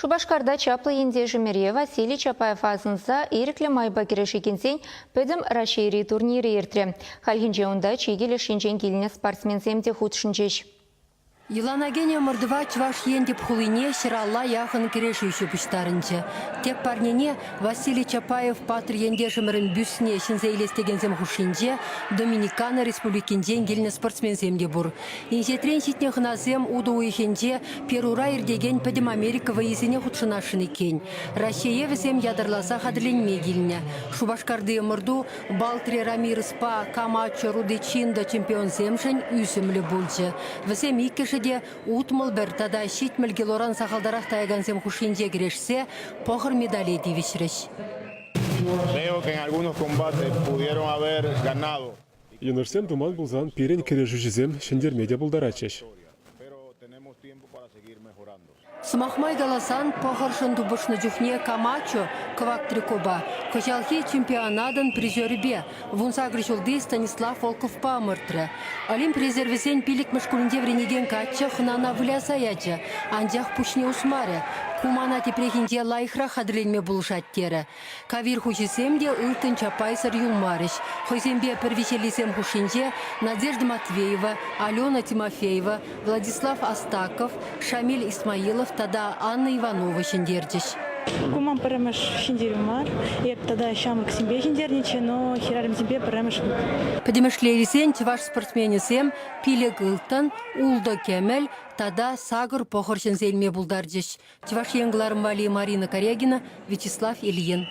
Шубашкарда чаплы инде жемере Василий Чапаев азынса иреклі майба керешекенсен пөдім Рашири турнири ертре. Халхинже онда чигелі шинжен келіне спортсменсемде худшынжеш. Еланагене мордва чваш ендеп хулине ширалла яхын керешуші пұштарынчы. Тек парнене Василий Чапаев патр ендешімірін бюсіне шинзейлестегензем хушинже Доминикана республикинжен келіне спортсменсемде бұр. Инжетрен шитне хыназем уды уйхенже Перура ердеген пәдім Америка вайызіне худшынашын екен. Россия візем ядырласа хадырленме келіне. Шубашкарды морду Балтри Рамирспа Камачо Рудечинда чемпионсемшін үсімлі бұлчы. Візем иккеші утмыл бір тада шитміл гелоран сақалдарақ тайгансем хушинже керешсе, похыр медали дивишреш. Creo que en algunos combates pudieron haber ganado. Юнырсем думан булзан пирен кережу жизем шендермеде булдарачеш. Pero tenemos tiempo para seguir mejorando. Смахмай галасан похыршын дубышны жүхне Камачо квактрикоба. Кожалхи чемпионадын призербе. Вунсагры жылды Станислав Волков памыртры. Олимп резервесен пилик мышкулінде вренеген качы хынана влясаячы. Анжақ пушне усмары. Кумана тепрехинде лайхра хадырленме булшаттері. Кавир хучисемде ылтын Чапайсыр юлмарыш. Хойзембе первичелисем хушинже Надежда Матвеева, Алена Тимофеева, Владислав Астаков, Шамиль Исмаилов, тада Анна Иванова шендердиш. Кумам премеш шиндерюмар, и тогда шамок себе шиндерниче, но херарим себе премеш. Подемешлерисен чваш спортсменесем Пилек Ылтын, Улда Кемель, тада Сагыр похоршен зельме булдардиш. Чваш енгларым вали Марина Корягина, Вячеслав Ильин.